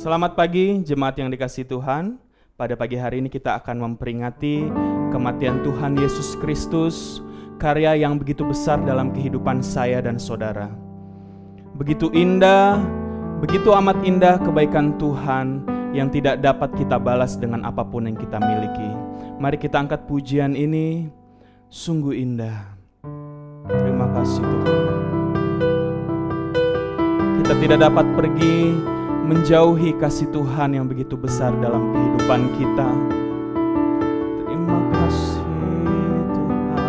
Selamat pagi jemaat yang dikasihi Tuhan. Pada pagi hari ini kita akan memperingati kematian Tuhan Yesus Kristus, karya yang begitu besar dalam kehidupan saya dan saudara. Begitu indah, begitu amat indah kebaikan Tuhan yang tidak dapat kita balas dengan apapun yang kita miliki. Mari kita angkat pujian ini, sungguh indah. Terima kasih Tuhan. Kita tidak dapat pergi menjauhi kasih Tuhan yang begitu besar dalam kehidupan kita. Terima kasih Tuhan.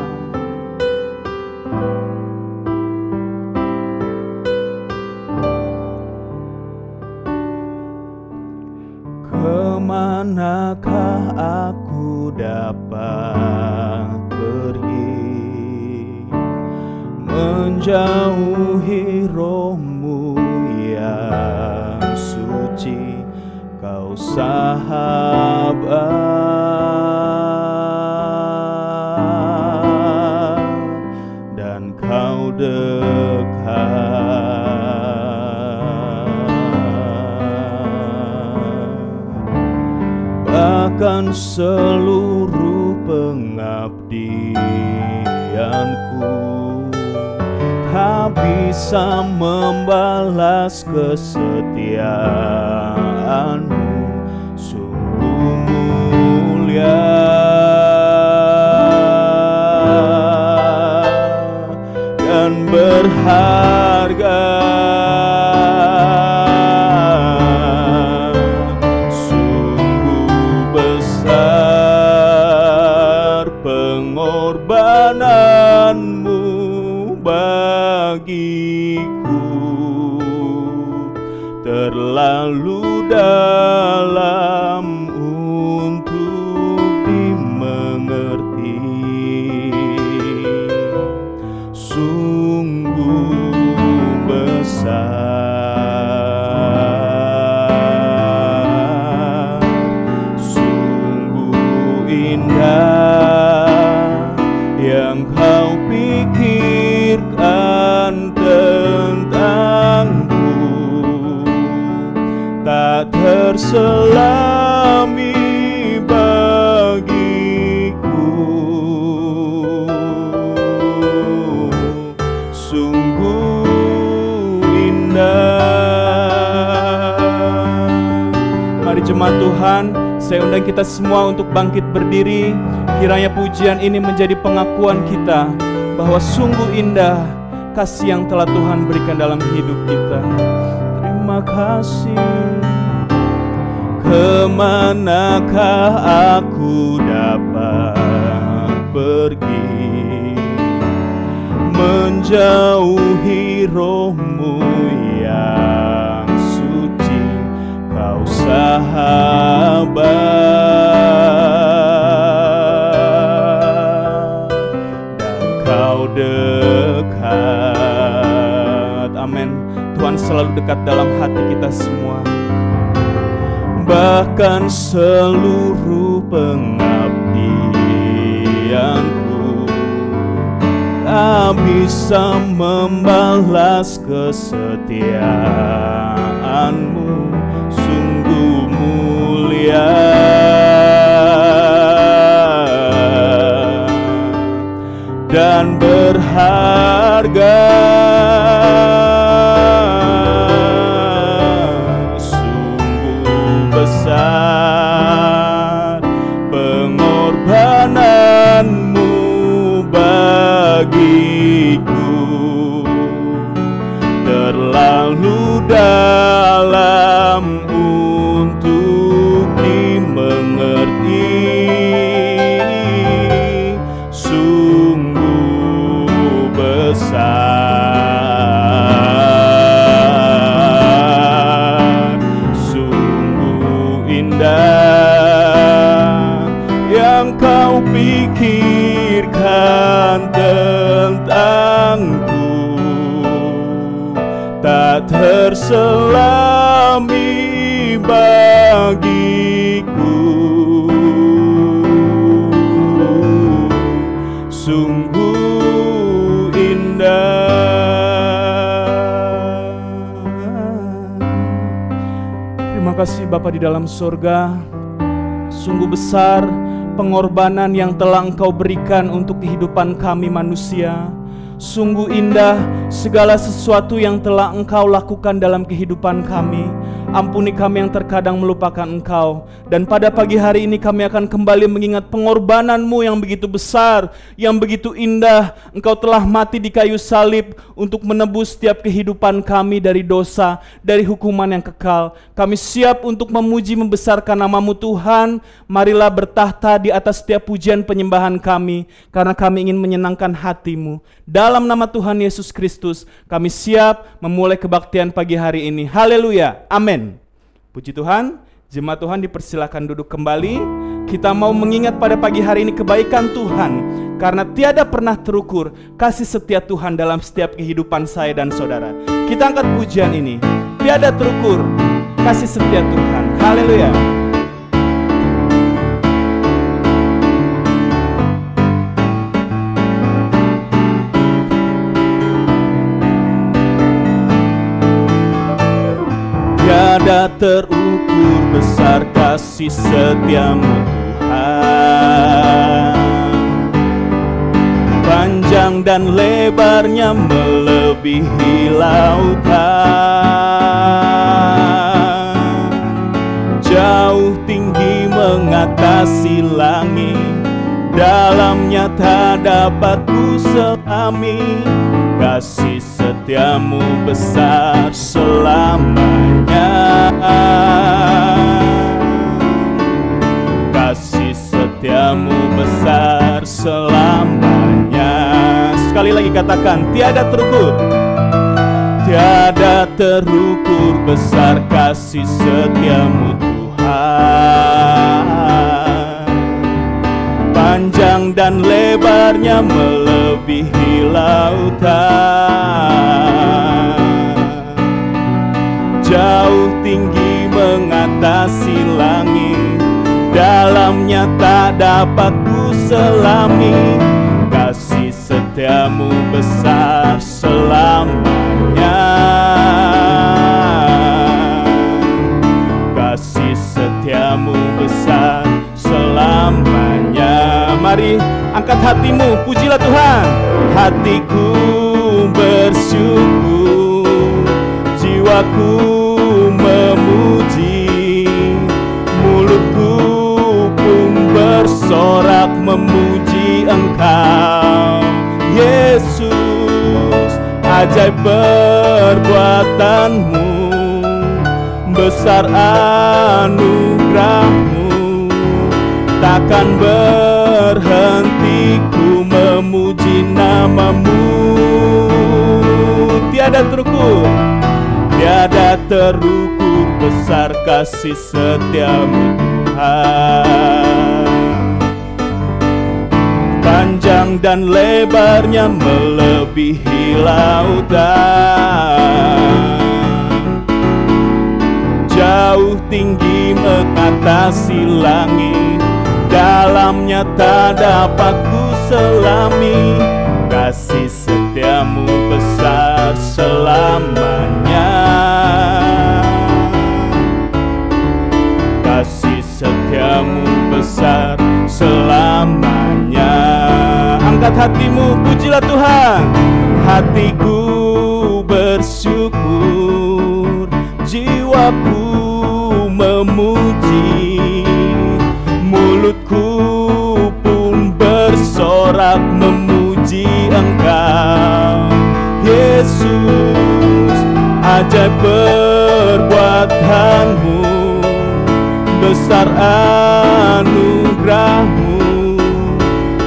Kemanakah aku dapat pergi menjauhi roh-Mu yang suci, Kau sahabat dan Kau dekat, bahkan seluruh pengabdianku tak bisa membalas kesetiaan-Mu, sungguh mulia dan berharga. Sungguh besar pengorbanan-Mu bagiku, terlalu dalam untuk dimengerti. Sungguh besar, sungguh indah yang Kau pikirkan tentangku, tak terselami bagiku. Sungguh indah. Mari jemaat Tuhan, saya undang kita semua untuk bangkit berdiri. Kiranya pujian ini menjadi pengakuan kita bahwa sungguh indah kasih yang telah Tuhan berikan dalam hidup kita. Terima kasih. Kemanakah aku dapat pergi menjauhi roh-Mu yang suci, Kau sahabat dan Kau dekat. Amin. Tuhan selalu dekat dalam hati kita semua. Bahkan seluruh pengabdianku tak bisa membalas kesetiaan-Mu, sungguh mulia dan berharga. Besar pengorbanan-Mu bagiku, terlalu dalam untuk dimengerti. Sungguh besar, yang Kau pikirkan tentangku, tak terselami bagiku. Sungguh indah. Terima kasih Bapa di dalam surga. Sungguh besar pengorbanan yang telah Engkau berikan untuk kehidupan kami manusia. Sungguh indah segala sesuatu yang telah Engkau lakukan dalam kehidupan kami. Ampuni kami yang terkadang melupakan Engkau. Dan pada pagi hari ini kami akan kembali mengingat pengorbanan-Mu yang begitu besar, yang begitu indah. Engkau telah mati di kayu salib untuk menebus setiap kehidupan kami dari dosa, dari hukuman yang kekal. Kami siap untuk memuji membesarkan nama-Mu Tuhan. Marilah bertahta di atas setiap pujian penyembahan kami, karena kami ingin menyenangkan hati-Mu. Dalam nama Tuhan Yesus Kristus, kami siap memulai kebaktian pagi hari ini. Haleluya, amin. Puji Tuhan, jemaat Tuhan dipersilakan duduk kembali. Kita mau mengingat pada pagi hari ini kebaikan Tuhan, karena tiada pernah terukur kasih setia Tuhan dalam setiap kehidupan saya dan saudara. Kita angkat pujian ini, tiada terukur kasih setia Tuhan. Haleluya. Tiada terukur besar kasih setia-Mu Tuhan. Panjang dan lebarnya melebihi lautan. Jauh tinggi mengatasi langit, dalamnya tak dapat ku selami. Kasih setia-Mu besar selamanya. Kasih setia-Mu besar selamanya. Sekali lagi katakan, tiada terukur. Tiada terukur besar kasih setia-Mu Tuhan. Panjang dan lebarnya melebihi lautan. Jauh tinggi mengatasi langit, dalamnya tak dapat ku selami. Kasih setia-Mu besar selamanya. Kasih setia-Mu besar selamanya. Mari angkat hatimu, pujilah Tuhan. Hatiku bersyukur, jiwaku memuji, mulutku pun bersorak memuji Engkau, Yesus. Ajaib perbuatan-Mu, besar anugerah-Mu, takkan berhenti ku memuji nama-Mu. Tiada terukur, tiada terukur besar kasih setia-Mu Tuhan. Panjang dan lebarnya melebihi lautan. Jauh tinggi mengatasi langit, dalamnya tak dapat ku selami. Kasih setia-Mu besar selamanya. Kasih setia-Mu besar selamanya. Angkat hatimu, pujilah Tuhan. Hatiku bersyukur, jiwaku memuji, mulutku pun bersorak memuji Engkau, Yesus. Ajaib perbuatan-Mu, besar anugerah-Mu,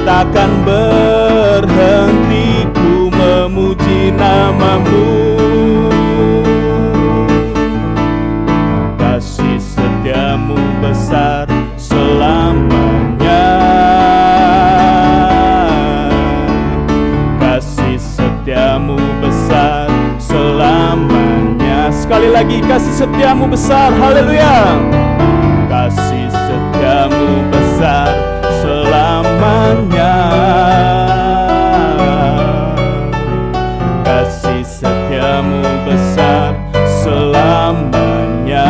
takkan berhenti ku memuji nama-Mu. Kasih setia-Mu besar selamanya. Kasih setia-Mu besar selamanya. Sekali lagi, kasih setia-Mu besar. Haleluya. Kasih setia-Mu besar selamanya. Kasih setia-Mu besar selamanya.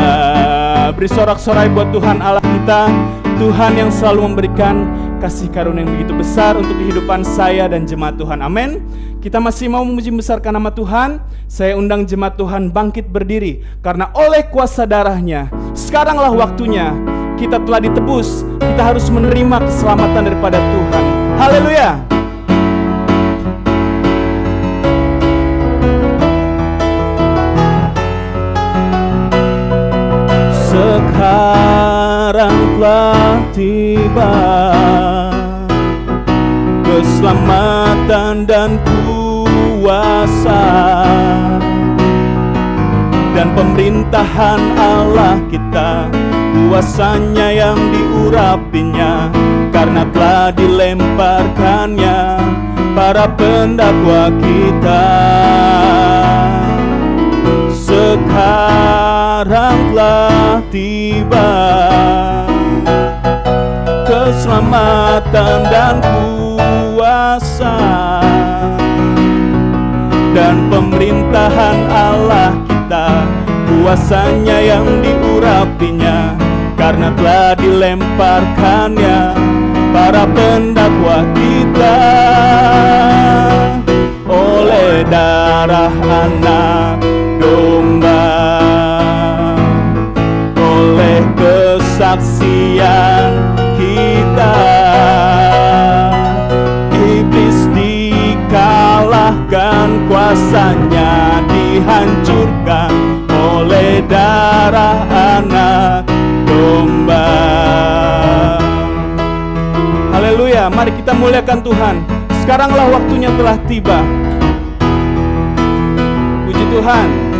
Beri sorak-sorai buat Tuhan Allah kita, Tuhan yang selalu memberikan kasih karunia yang begitu besar untuk kehidupan saya dan jemaat Tuhan. Amin. Kita masih mau memuji besarkan nama Tuhan. Saya undang jemaat Tuhan bangkit berdiri, karena oleh kuasa darahnya sekaranglah waktunya. Kita telah ditebus, kita harus menerima keselamatan daripada Tuhan. Haleluya. Sekarang telah tiba keselamatan dan kuasa dan pemerintahan Allah kita, kuasanya yang diurapinya, karena telah dilemparkannya para pendakwa kita. Sekarang telah tiba keselamatan dan kuasa dan pemerintahan Allah kita, kuasanya yang diurapinya, karena telah dilemparkannya para pendakwa kita. Oleh darah anak domba, oleh kesaksian kita, iblis dikalahkan, kuasanya dihancurkan oleh darah anak domba. Haleluya, mari kita muliakan Tuhan. Sekaranglah waktunya telah tiba. Puji Tuhan.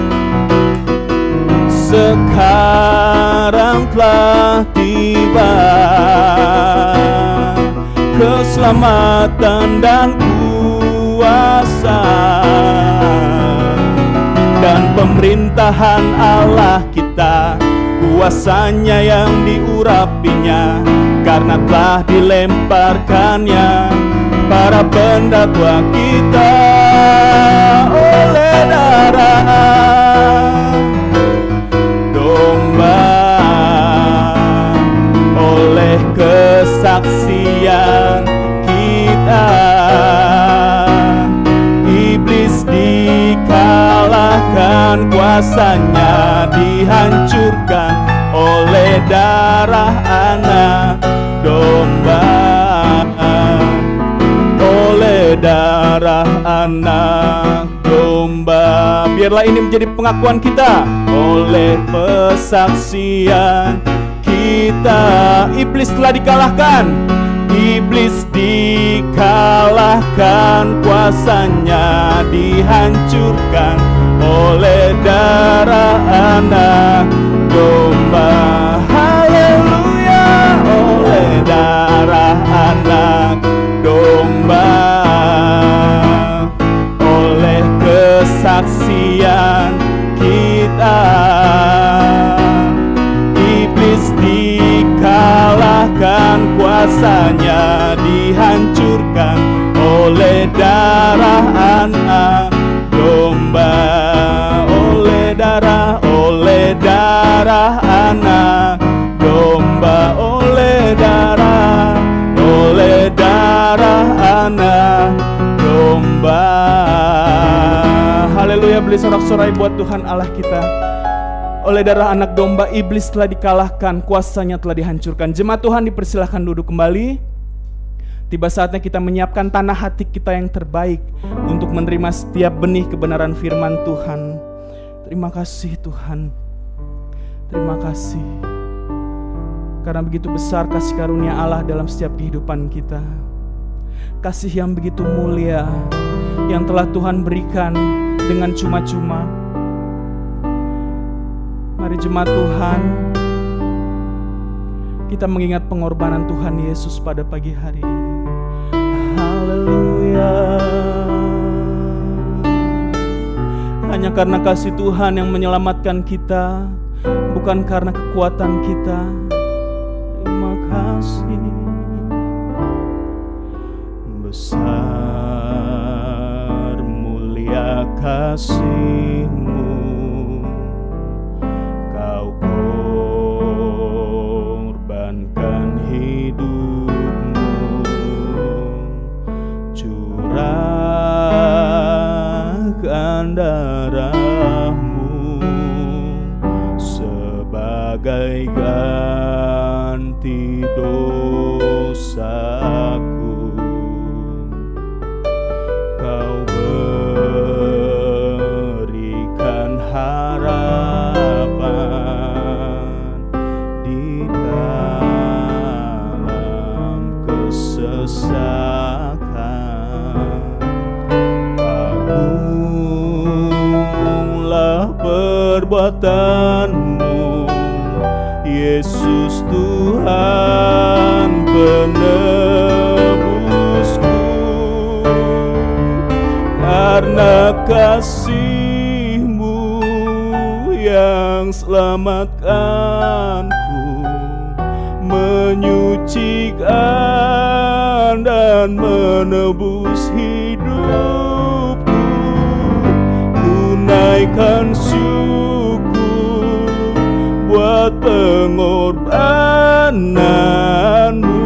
Sekarang telah tiba keselamatan dan kuasa dan pemerintahan Allah kita, kuasanya yang diurapinya, karena telah dilemparkannya para pendakwa kita. Oleh darah domba, oleh kesaksian kita, iblis dikalahkan, kuasanya dihancurkan oleh darah anak domba. Oleh darah anak domba. Biarlah ini menjadi pengakuan kita. Oleh pesaksian kita, iblis telah dikalahkan. Iblis dikalahkan, kuasanya dihancurkan oleh darah anak domba. Haleluya. Oleh darah anak domba, oleh kesaksian kita, iblis dikalahkan, kuasanya dihancurkan oleh darah anak domba. Oleh darah anak domba, oleh darah anak domba. Haleluya, beri sorak-sorai buat Tuhan Allah kita. Oleh darah anak domba, iblis telah dikalahkan, kuasanya telah dihancurkan. Jemaat Tuhan dipersilahkan duduk kembali. Tiba saatnya kita menyiapkan tanah hati kita yang terbaik untuk menerima setiap benih kebenaran firman Tuhan. Terima kasih Tuhan. Terima kasih. Karena begitu besar kasih karunia Allah dalam setiap kehidupan kita. Kasih yang begitu mulia yang telah Tuhan berikan dengan cuma-cuma. Mari jemaat Tuhan, kita mengingat pengorbanan Tuhan Yesus pada pagi hari ini. Haleluya. Hanya karena kasih Tuhan yang menyelamatkan kita, bukan karena kekuatan kita. Terima kasih. Besar mulia kasih-Mu, Kau hidupmu, curahkan darahmu sebagai ganti dosaku. Kau berikan harapan di dalam kesesakan. Agunglah perbuatanmu, Yesus Tuhan penebusku. Karena kasih-Mu yang selamatkanku, menyucikan dan menebus hidupku. Tunaikan syukur buat pengorbanan-Mu,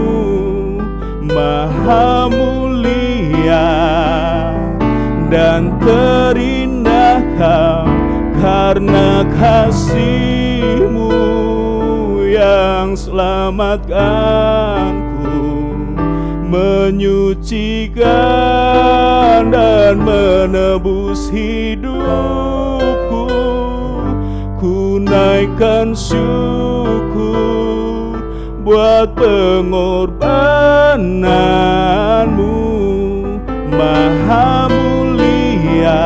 Maha mulia dan terindah Kau. Karena kasih-Mu yang selamatkanku, menyucikan dan menebus hidupku. Ku naikkan syukur buat pengorbanan-Mu, Maha mulia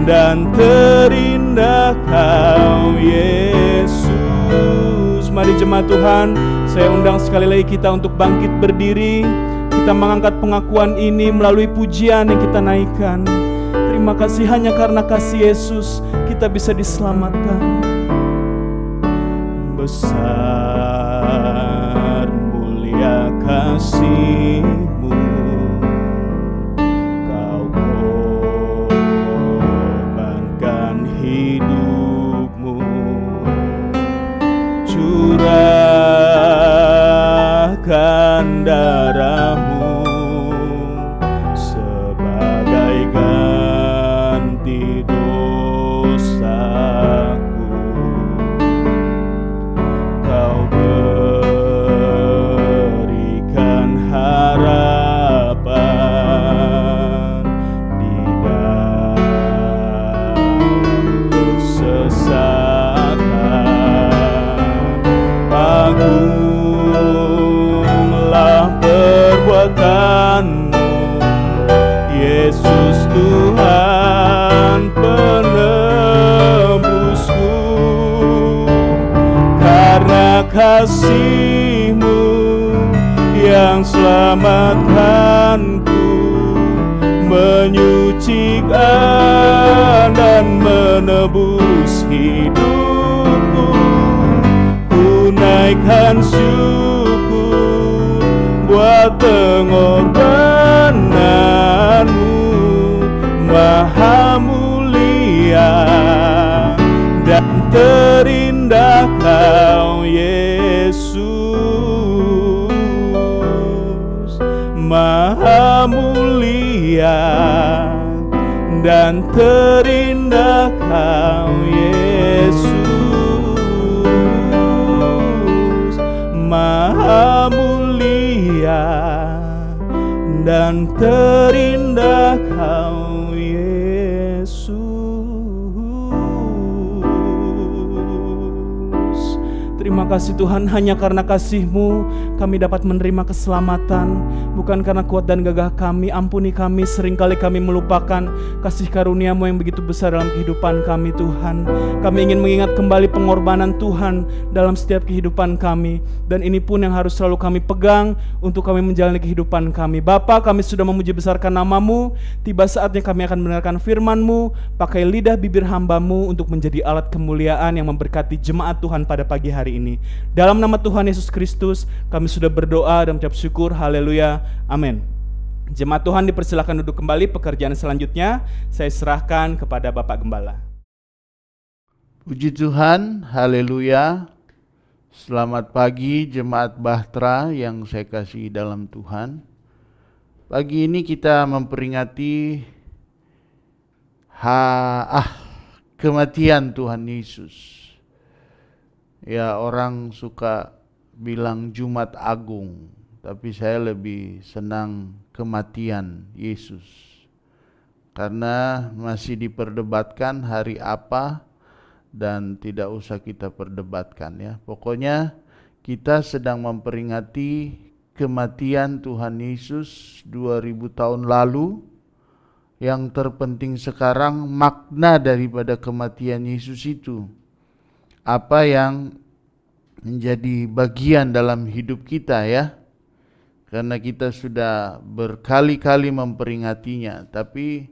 dan terindah Kau, Yesus. Mari jemaat Tuhan, saya undang sekali lagi kita untuk bangkit berdiri. Kita mengangkat pengakuan ini melalui pujian yang kita naikkan. Terima kasih, hanya karena kasih Yesus kita bisa diselamatkan. Besar mulia kasih-Mu, Kau korbankan hidupmu, curahkan darahmu sebagai ganti dosaku. Kau berikan harapan di dalam kesesakan. Agunglah perbuatan-Mu, Yesus Tuhan penebusku. Karena kasih-Mu yang selamatkanku, menyucikan dan menebus hidupku. Ku naikkan syukur buat pengorbanan-Mu, Maha mulia dan terindah Kau, Yesus. Maha mulia dan terindah Kau, Yesus. Maha mulia dan terindah Kau, Yesus. Terima kasih Tuhan, hanya karena kasih-Mu kami dapat menerima keselamatan. Bukan karena kuat dan gagah kami. Ampuni kami, seringkali kami melupakan kasih karunia-Mu yang begitu besar dalam kehidupan kami Tuhan. Kami ingin mengingat kembali pengorbanan Tuhan dalam setiap kehidupan kami. Dan ini pun yang harus selalu kami pegang untuk kami menjalani kehidupan kami. Bapa, kami sudah memuji besarkan nama-Mu. Tiba saatnya kami akan mendengarkan firman-Mu. Pakai lidah bibir hamba-Mu untuk menjadi alat kemuliaan yang memberkati jemaat Tuhan pada pagi hari ini. Dalam nama Tuhan Yesus Kristus kami sudah berdoa dan mengucap syukur. Haleluya, amin. Jemaat Tuhan dipersilakan duduk kembali. Pekerjaan selanjutnya saya serahkan kepada Bapak Gembala. Puji Tuhan, haleluya. Selamat pagi Jemaat Bahtera yang saya kasihi dalam Tuhan. Pagi ini kita memperingati kematian Tuhan Yesus. Ya, orang suka bilang Jumat Agung, tapi saya lebih senang kematian Yesus. Karena masih diperdebatkan hari apa, dan tidak usah kita perdebatkan ya. Pokoknya kita sedang memperingati kematian Tuhan Yesus 2000 tahun lalu. Yang terpenting sekarang makna daripada kematian Yesus itu. Apa yang menjadi bagian dalam hidup kita ya. Karena kita sudah berkali-kali memperingatinya, tapi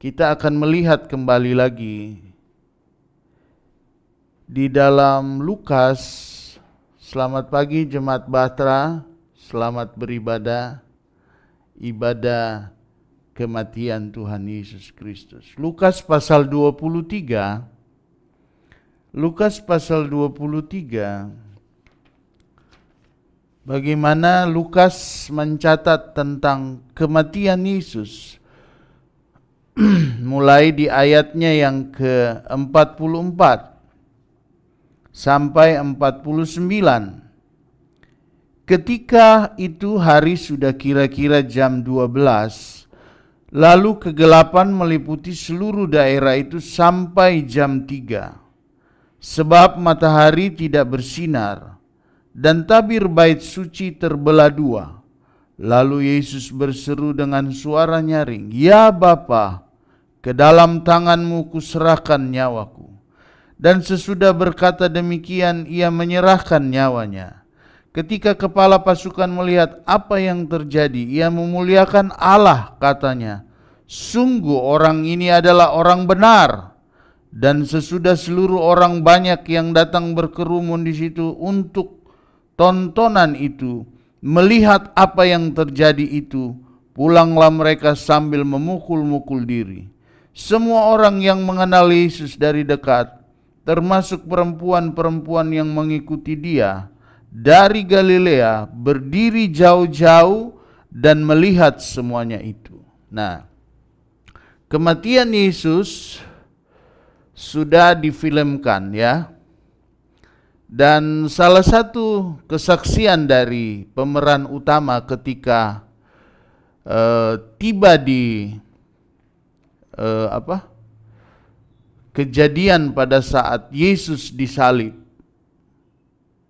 kita akan melihat kembali lagi di dalam Lukas. Selamat pagi Jemaat Bahtera, selamat beribadah, ibadah kematian Tuhan Yesus Kristus. Lukas pasal 23. Lukas pasal 23. Bagaimana Lukas mencatat tentang kematian Yesus. Mulai di ayatnya yang ke-44 sampai 49. Ketika itu hari sudah kira-kira jam 12, lalu kegelapan meliputi seluruh daerah itu sampai jam 3. Sebab matahari tidak bersinar, dan tabir bait suci terbelah dua. Lalu Yesus berseru dengan suara nyaring, "Ya Bapa, ke dalam tangan-Mu kuserahkan nyawaku." Dan sesudah berkata demikian, ia menyerahkan nyawanya. Ketika kepala pasukan melihat apa yang terjadi, ia memuliakan Allah, katanya, "Sungguh orang ini adalah orang benar." Dan sesudah seluruh orang banyak yang datang berkerumun di situ untuk tontonan itu, melihat apa yang terjadi itu, pulanglah mereka sambil memukul-mukul diri. Semua orang yang mengenal Yesus dari dekat, termasuk perempuan-perempuan yang mengikuti dia dari Galilea, berdiri jauh-jauh dan melihat semuanya itu. Nah, kematian Yesus sudah difilmkan ya. Dan salah satu kesaksian dari pemeran utama ketika tiba di kejadian pada saat Yesus disalib,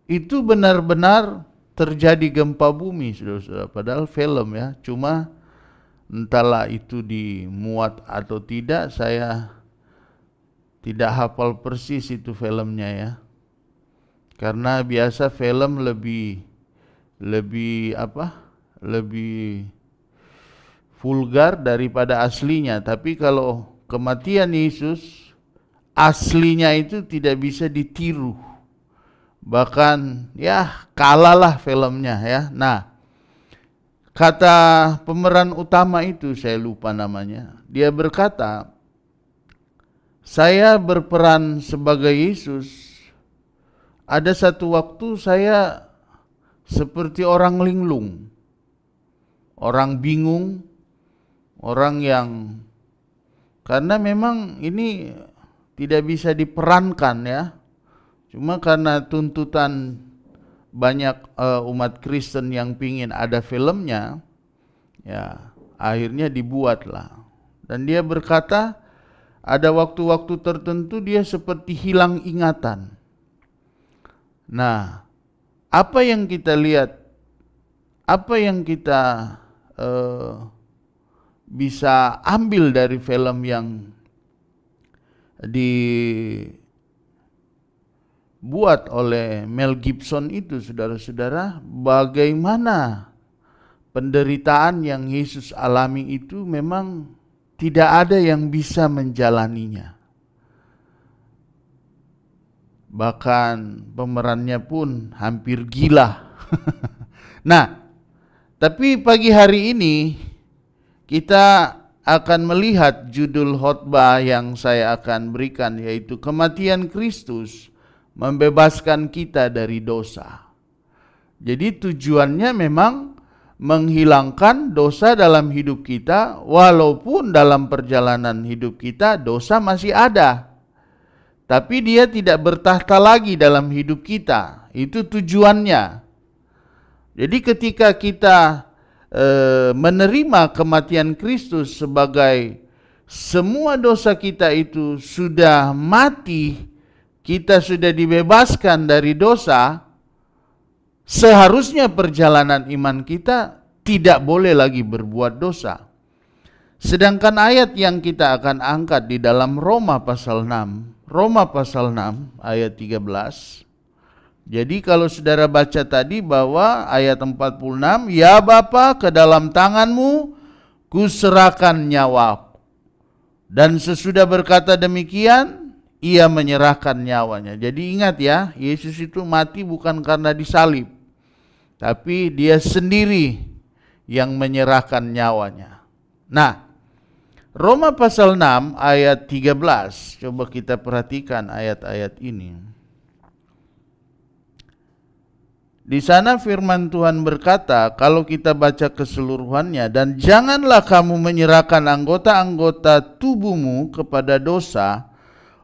itu benar-benar terjadi gempa bumi, saudara-saudara. Padahal film ya, cuma entahlah itu dimuat atau tidak, saya tidak hafal persis itu filmnya ya. Karena biasa film lebih vulgar daripada aslinya. Tapi kalau kematian Yesus, aslinya itu tidak bisa ditiru. Bahkan ya kalahlah filmnya ya. Nah, kata pemeran utama itu, saya lupa namanya, dia berkata, "Saya berperan sebagai Yesus. Ada satu waktu saya seperti orang linglung, orang bingung, orang yang, karena memang ini tidak bisa diperankan ya. Cuma karena tuntutan banyak umat Kristen yang pingin ada filmnya, ya akhirnya dibuatlah." Dan dia berkata, ada waktu-waktu tertentu dia seperti hilang ingatan. Nah, apa yang kita lihat, apa yang kita bisa ambil dari film yang dibuat oleh Mel Gibson itu, saudara-saudara, bagaimana penderitaan yang Yesus alami itu memang tidak ada yang bisa menjalaninya. Bahkan pemerannya pun hampir gila. Nah, tapi pagi hari ini kita akan melihat judul khotbah yang saya akan berikan, yaitu kematian Kristus membebaskan kita dari dosa. Jadi tujuannya memang menghilangkan dosa dalam hidup kita, walaupun dalam perjalanan hidup kita dosa masih ada. Tapi dia tidak bertahta lagi dalam hidup kita. Itu tujuannya. Jadi ketika kita menerima kematian Kristus sebagai semua dosa kita itu sudah mati, kita sudah dibebaskan dari dosa, seharusnya perjalanan iman kita tidak boleh lagi berbuat dosa. Sedangkan ayat yang kita akan angkat di dalam Roma pasal 6, Roma pasal 6 ayat 13. Jadi kalau saudara baca tadi bahwa ayat 46, ya Bapa, ke dalam tanganmu kuserahkan nyawaku. Dan sesudah berkata demikian, ia menyerahkan nyawanya. Jadi ingat ya, Yesus itu mati bukan karena disalib, tapi dia sendiri yang menyerahkan nyawanya. Nah, Roma pasal 6 ayat 13, coba kita perhatikan ayat-ayat ini. Di sana firman Tuhan berkata, kalau kita baca keseluruhannya, dan janganlah kamu menyerahkan anggota-anggota tubuhmu kepada dosa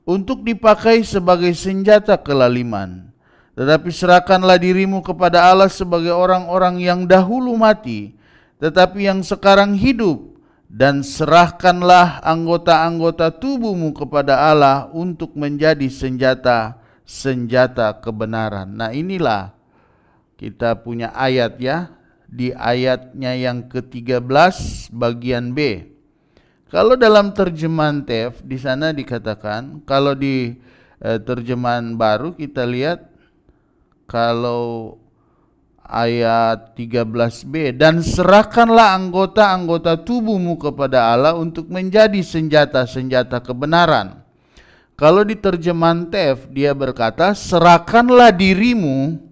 untuk dipakai sebagai senjata kelaliman. Tetapi serahkanlah dirimu kepada Allah sebagai orang-orang yang dahulu mati, tetapi yang sekarang hidup. Dan serahkanlah anggota-anggota tubuhmu kepada Allah untuk menjadi senjata kebenaran. Nah inilah kita punya ayat ya, di ayatnya yang ke-13 bagian B. Kalau dalam terjemahan TEF di sana dikatakan, kalau di terjemahan baru kita lihat kalau ayat 13b, dan serahkanlah anggota-anggota tubuhmu kepada Allah untuk menjadi senjata kebenaran. Kalau di terjemahan TEF dia berkata, serahkanlah dirimu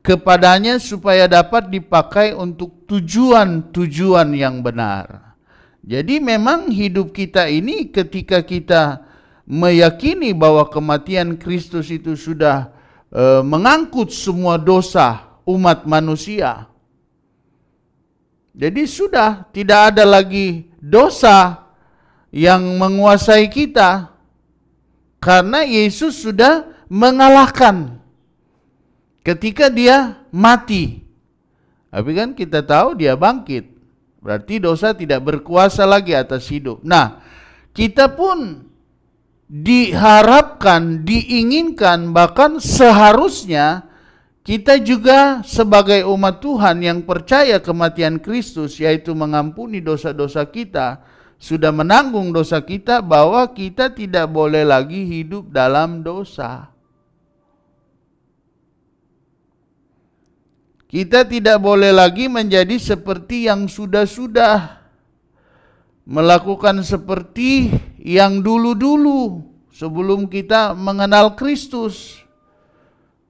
kepadanya supaya dapat dipakai untuk tujuan-tujuan yang benar. Jadi memang hidup kita ini ketika kita meyakini bahwa kematian Kristus itu sudah mengangkut semua dosa umat manusia. Jadi sudah tidak ada lagi dosa yang menguasai kita karena Yesus sudah mengalahkan ketika dia mati. Tapi kan kita tahu dia bangkit. Berarti dosa tidak berkuasa lagi atas hidup. Nah, kita pun diharapkan, diinginkan, bahkan seharusnya kita juga sebagai umat Tuhan yang percaya kematian Kristus, yaitu mengampuni dosa-dosa kita, sudah menanggung dosa kita, bahwa kita tidak boleh lagi hidup dalam dosa. Kita tidak boleh lagi menjadi seperti yang sudah-sudah, melakukan seperti yang dulu-dulu sebelum kita mengenal Kristus.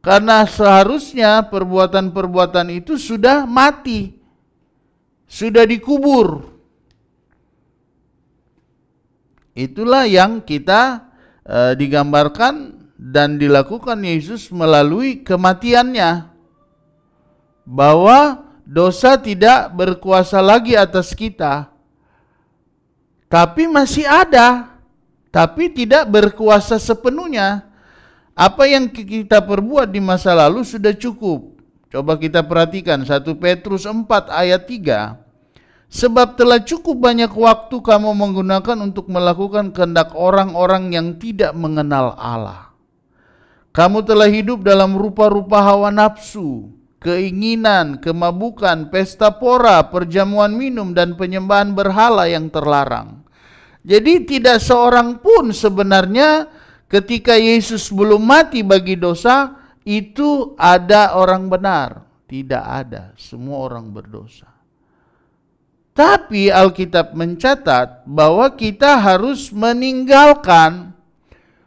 Karena seharusnya perbuatan-perbuatan itu sudah mati, sudah dikubur. Itulah yang kita digambarkan dan dilakukan Yesus melalui kematiannya. Bahwa dosa tidak berkuasa lagi atas kita. Tapi masih ada, tapi tidak berkuasa sepenuhnya. Apa yang kita perbuat di masa lalu sudah cukup. Coba kita perhatikan 1 Petrus 4 ayat 3. Sebab telah cukup banyak waktu kamu menggunakan untuk melakukan kehendak orang-orang yang tidak mengenal Allah. Kamu telah hidup dalam rupa-rupa hawa nafsu, keinginan, kemabukan, pesta pora, perjamuan minum, dan penyembahan berhala yang terlarang. Jadi tidak seorang pun sebenarnya ketika Yesus belum mati bagi dosa, itu ada orang benar. Tidak ada, semua orang berdosa. Tapi Alkitab mencatat bahwa kita harus meninggalkan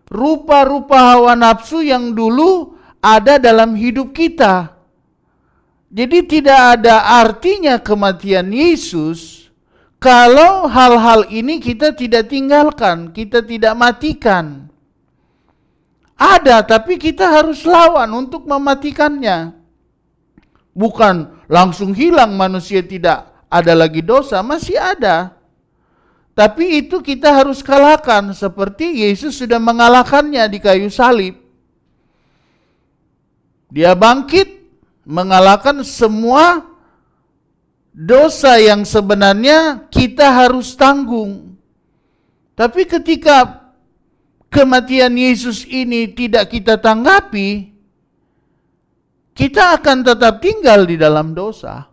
rupa-rupa hawa nafsu yang dulu ada dalam hidup kita. Jadi tidak ada artinya kematian Yesus kalau hal-hal ini kita tidak tinggalkan, kita tidak matikan. Ada, tapi kita harus lawan untuk mematikannya. Bukan langsung hilang, manusia tidak ada lagi dosa, masih ada. Tapi itu kita harus kalahkan, seperti Yesus sudah mengalahkannya di kayu salib. Dia bangkit, mengalahkan semua dosa yang sebenarnya kita harus tanggung. Tapi ketika kematian Yesus ini tidak kita tanggapi, kita akan tetap tinggal di dalam dosa.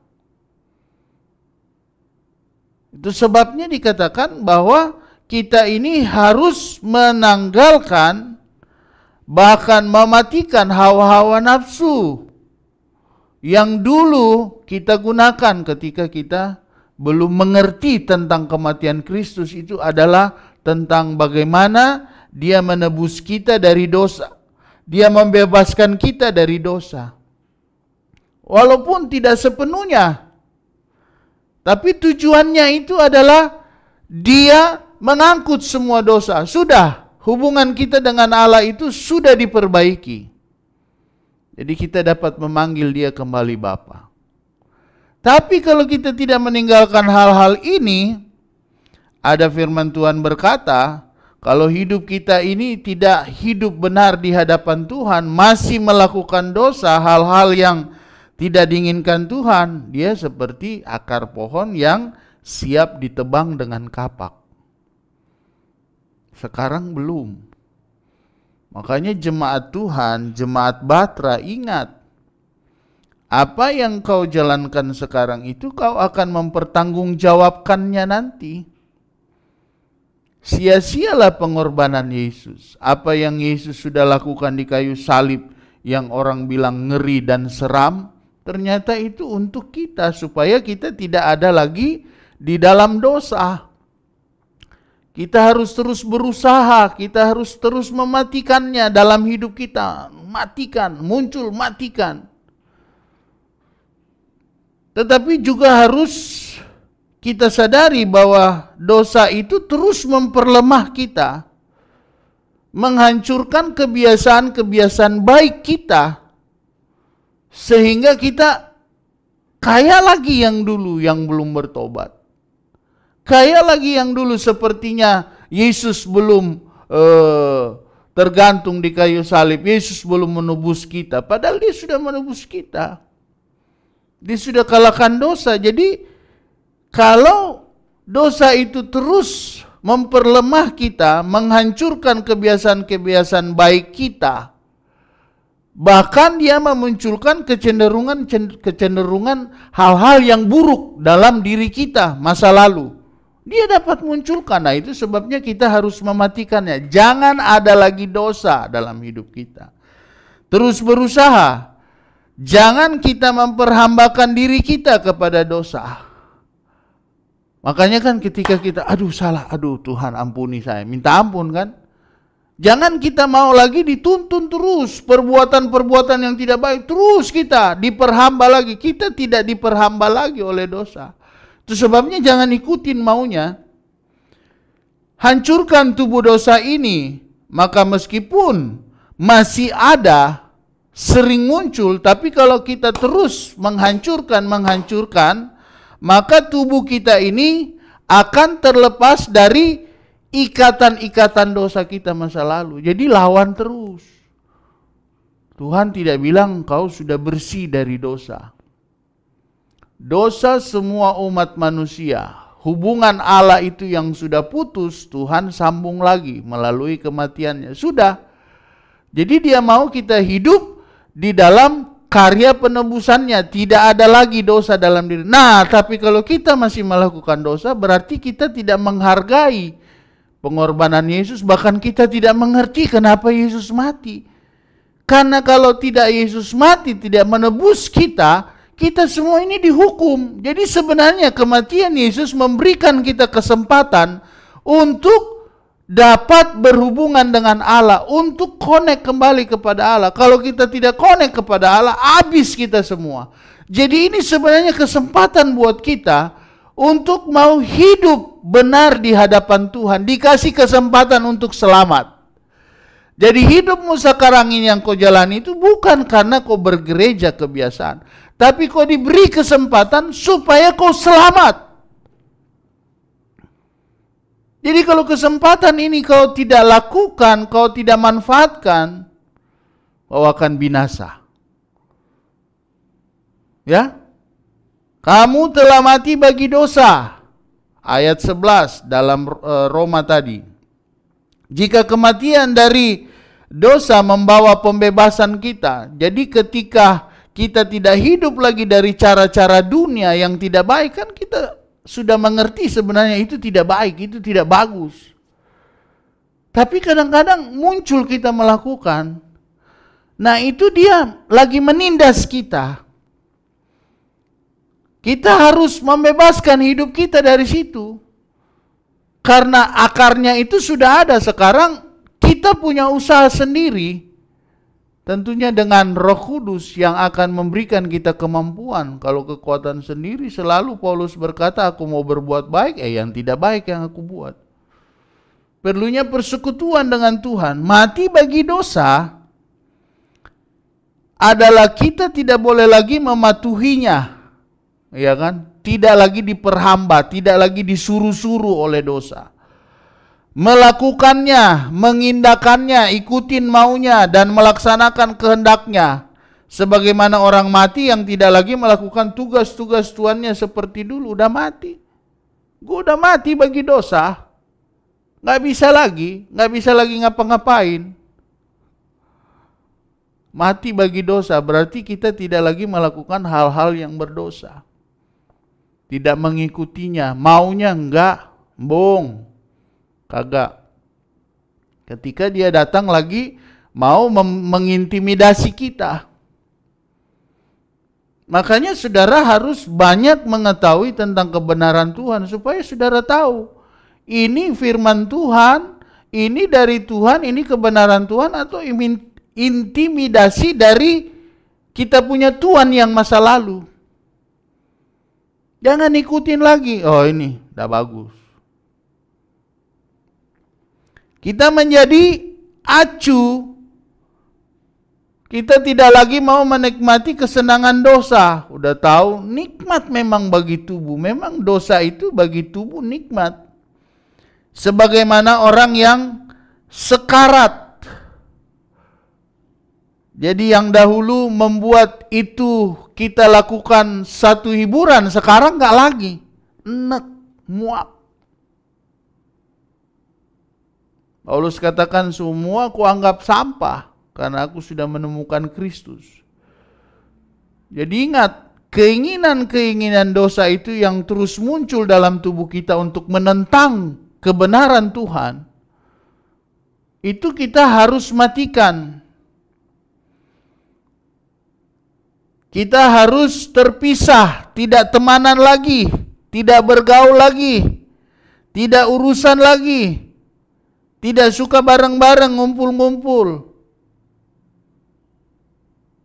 Itu sebabnya dikatakan bahwa kita ini harus menanggalkan, bahkan mematikan hawa-hawa nafsu yang dulu kita gunakan ketika kita belum mengerti tentang kematian Kristus. Itu adalah tentang bagaimana Dia menebus kita dari dosa. Dia membebaskan kita dari dosa. Walaupun tidak sepenuhnya, tapi tujuannya itu adalah Dia mengangkut semua dosa. Sudah, hubungan kita dengan Allah itu sudah diperbaiki. Jadi kita dapat memanggil Dia kembali Bapa. Tapi kalau kita tidak meninggalkan hal-hal ini, ada firman Tuhan berkata, kalau hidup kita ini tidak hidup benar di hadapan Tuhan, masih melakukan dosa, hal-hal yang tidak diinginkan Tuhan, dia seperti akar pohon yang siap ditebang dengan kapak. Sekarang belum. Makanya jemaat Tuhan, jemaat Batra, ingat, apa yang kau jalankan sekarang itu kau akan mempertanggungjawabkannya nanti. Sia-sialah pengorbanan Yesus. Apa yang Yesus sudah lakukan di kayu salib yang orang bilang ngeri dan seram, ternyata itu untuk kita, supaya kita tidak ada lagi di dalam dosa. Kita harus terus berusaha, kita harus terus mematikannya dalam hidup kita. Matikan, muncul, matikan. Tetapi juga harus kita sadari bahwa dosa itu terus memperlemah kita, menghancurkan kebiasaan-kebiasaan baik kita, sehingga kita kaya lagi yang dulu yang belum bertobat. Kaya lagi yang dulu sepertinya Yesus belum tergantung di kayu salib. Yesus belum menebus kita. Padahal Dia sudah menebus kita. Dia sudah kalahkan dosa. Jadi kalau dosa itu terus memperlemah kita, menghancurkan kebiasaan-kebiasaan baik kita, bahkan dia memunculkan kecenderungan hal-hal yang buruk dalam diri kita masa lalu. Dia dapat munculkan. Nah, itu sebabnya kita harus mematikannya. Jangan ada lagi dosa dalam hidup kita. Terus berusaha. Jangan kita memperhambakan diri kita kepada dosa. Makanya kan ketika kita, aduh salah, aduh Tuhan ampuni saya, minta ampun kan. Jangan kita mau lagi dituntun terus perbuatan-perbuatan yang tidak baik. Terus kita diperhamba lagi. Kita tidak diperhamba lagi oleh dosa. Itu sebabnya jangan ikutin maunya. Hancurkan tubuh dosa ini. Maka meskipun masih ada, sering muncul, tapi kalau kita terus menghancurkan, maka tubuh kita ini akan terlepas dari ikatan-ikatan dosa kita masa lalu. Jadi lawan terus. Tuhan tidak bilang kau sudah bersih dari dosa. Dosa semua umat manusia, hubungan Allah itu yang sudah putus, Tuhan sambung lagi melalui kematiannya. Sudah. Jadi Dia mau kita hidup di dalam karya penebusannya. Tidak ada lagi dosa dalam diri. Nah, tapi kalau kita masih melakukan dosa, berarti kita tidak menghargai pengorbanan Yesus. Bahkan kita tidak mengerti kenapa Yesus mati. Karena kalau tidak Yesus mati, tidak menebus kita, kita semua ini dihukum. Jadi sebenarnya kematian Yesus memberikan kita kesempatan untuk dapat berhubungan dengan Allah, untuk connect kembali kepada Allah. Kalau kita tidak connect kepada Allah, habis kita semua. Jadi ini sebenarnya kesempatan buat kita untuk mau hidup benar di hadapan Tuhan, dikasih kesempatan untuk selamat. Jadi hidupmu sekarang ini yang kau jalani itu bukan karena kau bergereja kebiasaan, tapi kau diberi kesempatan supaya kau selamat. Jadi kalau kesempatan ini kau tidak lakukan, kau tidak manfaatkan, kau akan binasa. Ya? Kamu telah mati bagi dosa. Ayat 11 dalam Roma tadi. Jika kematian dari dosa membawa pembebasan kita, jadi ketika kita tidak hidup lagi dari cara-cara dunia yang tidak baik, kan kita sudah mengerti sebenarnya itu tidak baik, itu tidak bagus. Tapi kadang-kadang muncul kita melakukan. Nah, itu dia lagi menindas kita. Kita harus membebaskan hidup kita dari situ. Karena akarnya itu sudah ada. Sekarang kita punya usaha sendiri. Tentunya dengan Roh Kudus yang akan memberikan kita kemampuan. Kalau kekuatan sendiri, selalu Paulus berkata, aku mau berbuat baik, yang tidak baik yang aku buat. Perlunya persekutuan dengan Tuhan. Mati bagi dosa adalah kita tidak boleh lagi mematuhinya. Ya kan? Tidak lagi diperhamba, tidak lagi disuruh-suruh oleh dosa. Melakukannya, mengindakannya, ikutin maunya dan melaksanakan kehendaknya. Sebagaimana orang mati yang tidak lagi melakukan tugas-tugas tuannya seperti dulu. Udah mati. Gue udah mati bagi dosa. Gak bisa lagi ngapa-ngapain. Mati bagi dosa berarti kita tidak lagi melakukan hal-hal yang berdosa. Tidak mengikutinya, maunya enggak, kagak. Ketika dia datang lagi mau mengintimidasi kita. Makanya saudara harus banyak mengetahui tentang kebenaran Tuhan supaya saudara tahu ini firman Tuhan, ini dari Tuhan, ini kebenaran Tuhan atau intimidasi dari kita punya Tuhan yang masa lalu. Jangan ikutin lagi. Oh, ini udah bagus. Kita menjadi acu. Kita tidak lagi mau menikmati kesenangan dosa. Udah tahu nikmat memang bagi tubuh. Memang dosa itu bagi tubuh nikmat. Sebagaimana orang yang sekarat. Jadi yang dahulu membuat itu kita lakukan satu hiburan, sekarang gak lagi. Enek, muak. Paulus katakan semua aku anggap sampah karena aku sudah menemukan Kristus. Jadi ingat, keinginan-keinginan dosa itu yang terus muncul dalam tubuh kita untuk menentang kebenaran Tuhan, itu kita harus matikan. Kita harus terpisah, tidak temanan lagi, tidak bergaul lagi, tidak urusan lagi, tidak suka bareng-bareng ngumpul-ngumpul.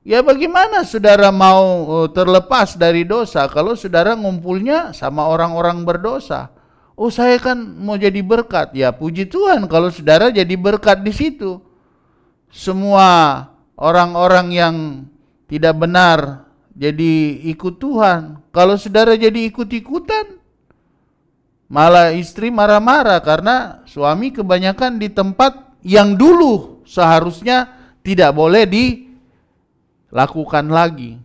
Ya bagaimana saudara mau terlepas dari dosa kalau saudara ngumpulnya sama orang-orang berdosa? Oh, saya kan mau jadi berkat. Ya puji Tuhan kalau saudara jadi berkat di situ. Semua orang-orang yang tidak benar jadi ikut Tuhan. Kalau saudara jadi ikut-ikutan, malah istri marah-marah karena suami kebanyakan di tempat yang dulu seharusnya tidak boleh dilakukan lagi.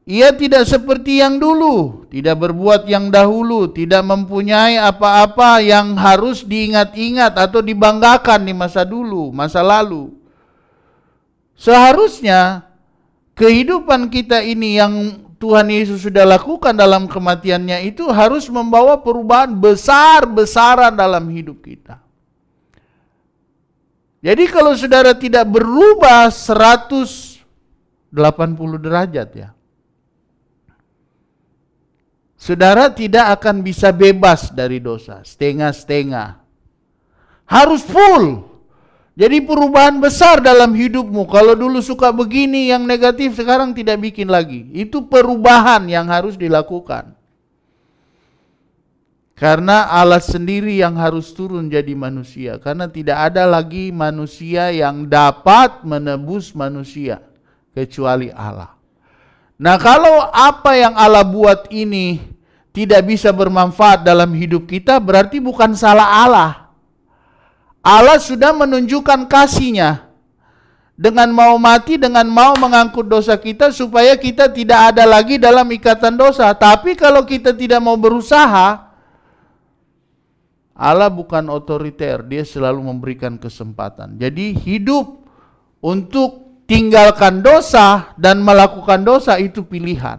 Ia tidak seperti yang dulu, tidak berbuat yang dahulu, tidak mempunyai apa-apa yang harus diingat-ingat atau dibanggakan di masa dulu, masa lalu. Seharusnya kehidupan kita ini yang Tuhan Yesus sudah lakukan dalam kematiannya itu harus membawa perubahan besar-besaran dalam hidup kita. Jadi kalau saudara tidak berubah 180 derajat ya, saudara tidak akan bisa bebas dari dosa, setengah-setengah. Harus full. Jadi perubahan besar dalam hidupmu. Kalau dulu suka begini yang negatif, sekarang tidak bikin lagi. Itu perubahan yang harus dilakukan. Karena Allah sendiri yang harus turun jadi manusia. Karena tidak ada lagi manusia yang dapat menebus manusia kecuali Allah. Nah, kalau apa yang Allah buat ini tidak bisa bermanfaat dalam hidup kita, berarti bukan salah Allah. Allah sudah menunjukkan kasih-Nya dengan mau mati, dengan mau mengangkut dosa kita supaya kita tidak ada lagi dalam ikatan dosa. Tapi kalau kita tidak mau berusaha, Allah bukan otoriter, Dia selalu memberikan kesempatan. Jadi hidup untuk tinggalkan dosa dan melakukan dosa itu pilihan.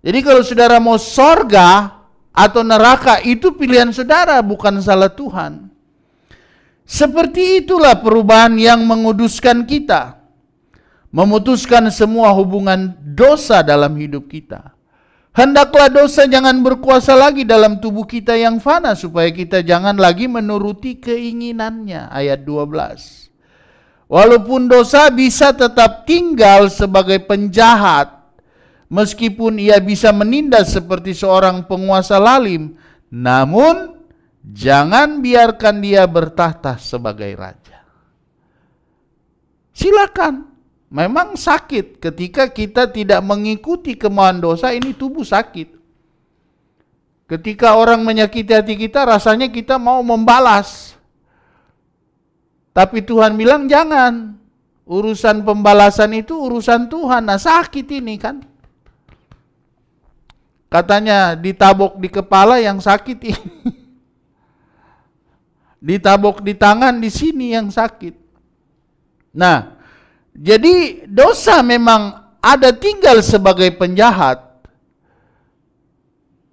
Jadi kalau saudara mau sorga atau neraka, itu pilihan saudara, bukan salah Tuhan. Seperti itulah perubahan yang menguduskan kita, memutuskan semua hubungan dosa dalam hidup kita. Hendaklah dosa jangan berkuasa lagi dalam tubuh kita yang fana, supaya kita jangan lagi menuruti keinginannya. Ayat 12. Walaupun dosa bisa tetap tinggal sebagai penjahat, meskipun ia bisa menindas seperti seorang penguasa lalim, namun jangan biarkan dia bertahta sebagai raja. Silakan. Memang sakit ketika kita tidak mengikuti kemauan dosa, ini tubuh sakit. Ketika orang menyakiti hati kita, rasanya kita mau membalas. Tapi Tuhan bilang jangan. Urusan pembalasan itu urusan Tuhan. Nah, sakit ini kan. Katanya ditabok di kepala yang sakit ini. Ditabok di tangan, di sini yang sakit. Nah, jadi dosa memang ada tinggal sebagai penjahat.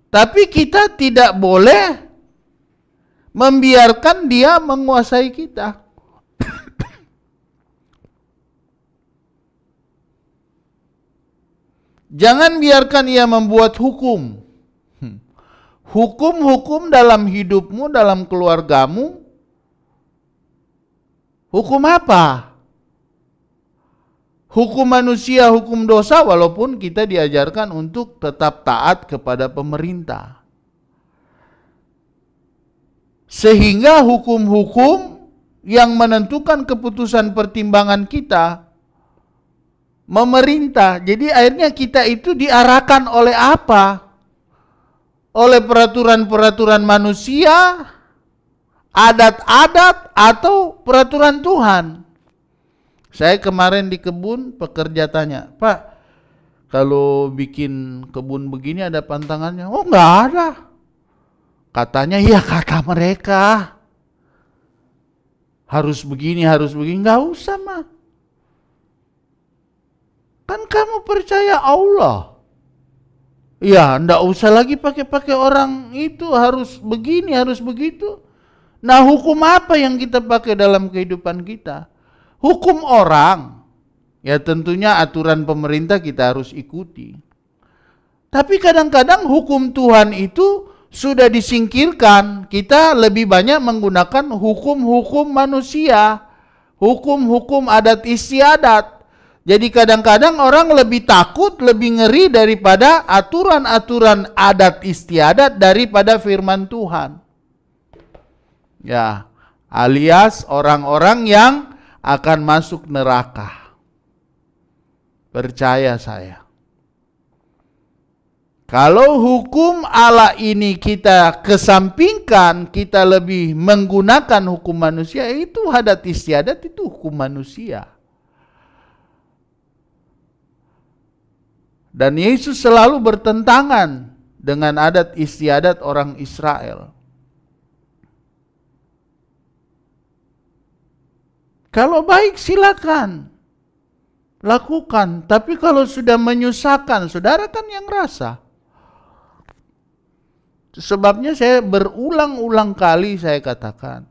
Tapi kita tidak boleh membiarkan dia menguasai kita. Jangan biarkan ia membuat hukum. Hukum-hukum dalam hidupmu, dalam keluargamu. Hukum apa? Hukum manusia, hukum dosa, walaupun kita diajarkan untuk tetap taat kepada pemerintah. Sehingga hukum-hukum yang menentukan keputusan pertimbangan kita, memerintah. Jadi akhirnya kita itu diarahkan oleh apa? Oleh peraturan-peraturan manusia, adat-adat, atau peraturan Tuhan. Saya kemarin di kebun, pekerja tanya, Pak, kalau bikin kebun begini ada pantangannya? Oh, enggak ada. Katanya, ya kata mereka. Harus begini, harus begini. Enggak usah, mah. Kan kamu percaya Allah. Ya, enggak usah lagi pakai orang itu, harus begini, harus begitu. Nah, hukum apa yang kita pakai dalam kehidupan kita? Hukum orang, ya tentunya aturan pemerintah kita harus ikuti. Tapi kadang-kadang hukum Tuhan itu sudah disingkirkan. Kita lebih banyak menggunakan hukum-hukum manusia, hukum-hukum adat istiadat. Jadi kadang-kadang orang lebih takut, lebih ngeri daripada aturan-aturan adat istiadat daripada firman Tuhan. Ya, alias orang-orang yang akan masuk neraka. Percaya saya. Kalau hukum Allah ini kita kesampingkan, kita lebih menggunakan hukum manusia, itu adat istiadat, itu hukum manusia. Dan Yesus selalu bertentangan dengan adat istiadat orang Israel. Kalau baik silakan lakukan, tapi kalau sudah menyusahkan, saudara kan yang rasa. Sebabnya saya berulang-ulang kali saya katakan,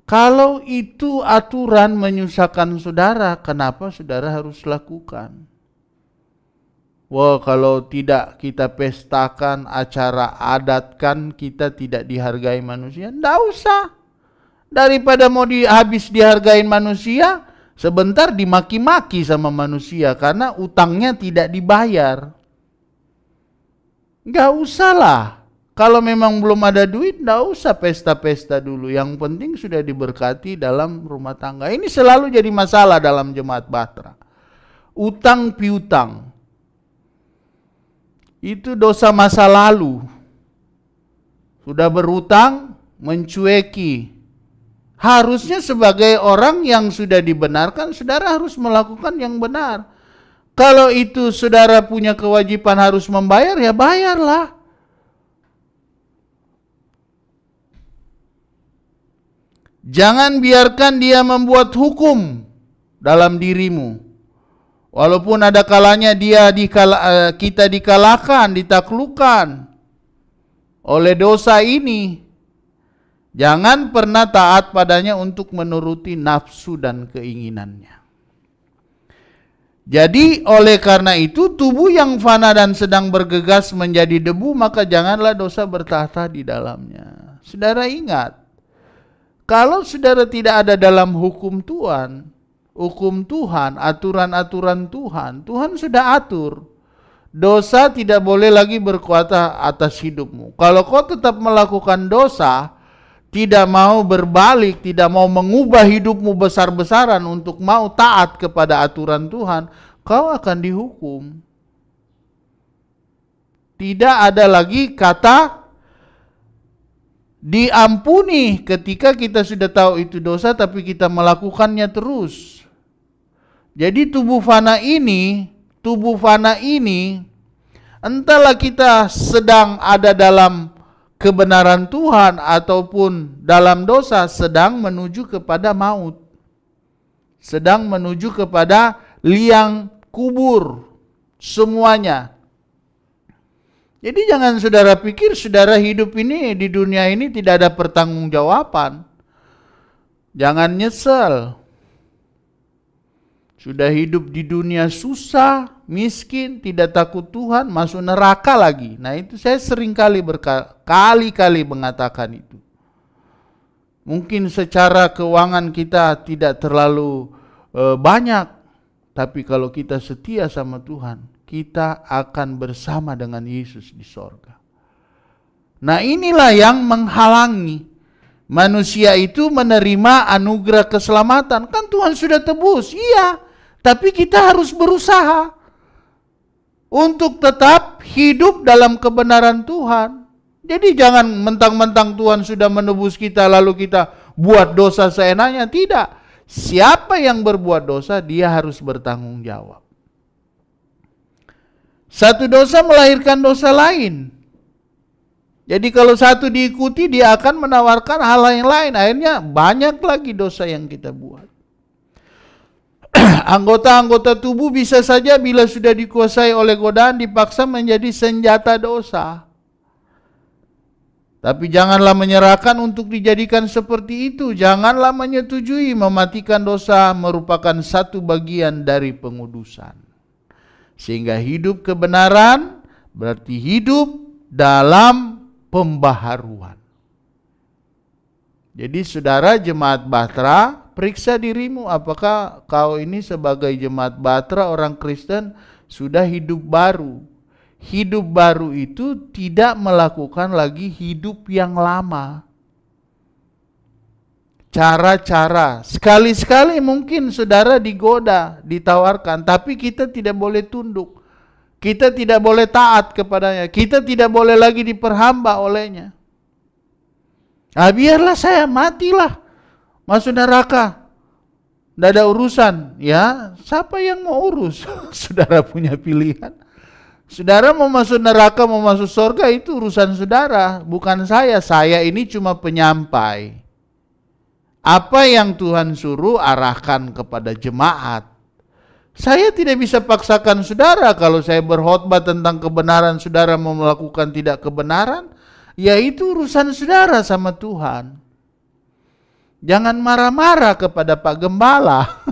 kalau itu aturan menyusahkan saudara, kenapa saudara harus lakukan? Wah, kalau tidak kita pestakan, acara adatkan, kita tidak dihargai manusia, enggak usah. Daripada mau habis dihargain manusia, sebentar dimaki-maki sama manusia karena utangnya tidak dibayar. Enggak usah lah. Kalau memang belum ada duit, enggak usah pesta-pesta dulu. Yang penting sudah diberkati dalam rumah tangga. Ini selalu jadi masalah dalam jemaat Bahtera. Utang piutang. Itu dosa masa lalu. Sudah berutang, mencueki. Harusnya sebagai orang yang sudah dibenarkan, saudara harus melakukan yang benar. Kalau itu saudara punya kewajiban harus membayar, ya bayarlah. Jangan biarkan dia membuat hukum dalam dirimu. Walaupun ada kalanya kita dikalahkan, ditaklukkan oleh dosa ini. Jangan pernah taat padanya untuk menuruti nafsu dan keinginannya. Jadi oleh karena itu tubuh yang fana dan sedang bergegas menjadi debu, maka janganlah dosa bertahta di dalamnya. Saudara ingat, kalau saudara tidak ada dalam hukum Tuhan, aturan-aturan Tuhan, Tuhan sudah atur. Dosa tidak boleh lagi berkuasa atas hidupmu. Kalau kau tetap melakukan dosa, tidak mau berbalik, tidak mau mengubah hidupmu besar-besaran untuk mau taat kepada aturan Tuhan, kau akan dihukum. Tidak ada lagi kata diampuni ketika kita sudah tahu itu dosa tapi kita melakukannya terus. Jadi tubuh fana ini entahlah kita sedang ada dalam kebenaran Tuhan ataupun dalam dosa, sedang menuju kepada maut. Sedang menuju kepada liang kubur semuanya. Jadi jangan saudara pikir saudara hidup ini di dunia ini tidak ada pertanggungjawaban. Jangan nyesel. Sudah hidup di dunia susah, miskin, tidak takut Tuhan, masuk neraka lagi. Nah itu saya sering kali-kali mengatakan itu. Mungkin secara keuangan kita tidak terlalu banyak, tapi kalau kita setia sama Tuhan, kita akan bersama dengan Yesus di sorga. Nah inilah yang menghalangi manusia itu menerima anugerah keselamatan. Kan Tuhan sudah tebus, iya, tapi kita harus berusaha untuk tetap hidup dalam kebenaran Tuhan. Jadi jangan mentang-mentang Tuhan sudah menebus kita lalu kita buat dosa seenaknya. Tidak. Siapa yang berbuat dosa, dia harus bertanggung jawab. Satu dosa melahirkan dosa lain. Jadi kalau satu diikuti, dia akan menawarkan hal yang lain. Akhirnya banyak lagi dosa yang kita buat. Anggota-anggota tubuh bisa saja bila sudah dikuasai oleh godaan dipaksa menjadi senjata dosa. Tapi janganlah menyerahkan untuk dijadikan seperti itu. Janganlah menyetujui mematikan dosa merupakan satu bagian dari pengudusan. Sehingga hidup kebenaran berarti hidup dalam pembaharuan. Jadi saudara jemaat Bahtera, periksa dirimu apakah kau ini sebagai jemaat Bahtera orang Kristen sudah hidup baru. Hidup baru itu tidak melakukan lagi hidup yang lama. Cara-cara, sekali-sekali mungkin saudara digoda, ditawarkan, tapi kita tidak boleh tunduk. Kita tidak boleh taat kepadanya. Kita tidak boleh lagi diperhamba olehnya. Nah, biarlah saya matilah, masuk neraka. Tidak ada urusan. Ya, siapa yang mau urus? Saudara punya pilihan. Saudara mau masuk neraka, mau masuk surga, itu urusan saudara, bukan saya. Saya ini cuma penyampai. Apa yang Tuhan suruh arahkan kepada jemaat. Saya tidak bisa paksakan saudara. Kalau saya berkhotbah tentang kebenaran, saudara mau melakukan tidak kebenaran, ya itu urusan saudara sama Tuhan. Jangan marah-marah kepada Pak Gembala.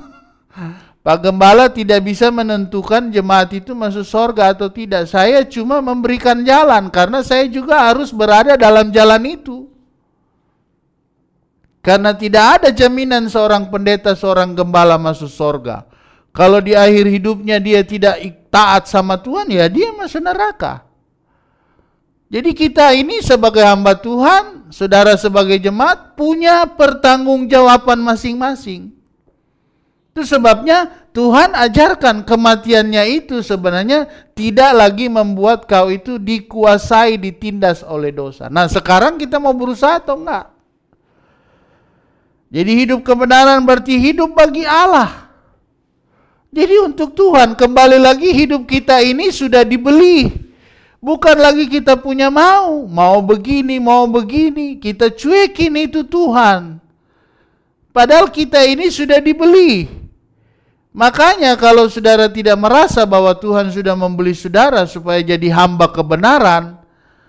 Pak Gembala tidak bisa menentukan jemaat itu masuk surga atau tidak. Saya cuma memberikan jalan karena saya juga harus berada dalam jalan itu. Karena tidak ada jaminan seorang pendeta, seorang gembala masuk surga. Kalau di akhir hidupnya dia tidak taat sama Tuhan, ya dia masuk neraka. Jadi kita ini sebagai hamba Tuhan, saudara sebagai jemaat, punya pertanggungjawaban masing-masing. Itu sebabnya Tuhan ajarkan kematiannya itu sebenarnya tidak lagi membuat kau itu dikuasai, ditindas oleh dosa. Nah sekarang kita mau berusaha atau enggak? Jadi hidup kebenaran berarti hidup bagi Allah. Jadi untuk Tuhan, kembali lagi hidup kita ini sudah dibeli. Bukan lagi kita punya mau begini, mau begini. Kita cuekin itu Tuhan. Padahal kita ini sudah dibeli. Makanya kalau saudara tidak merasa bahwa Tuhan sudah membeli saudara supaya jadi hamba kebenaran,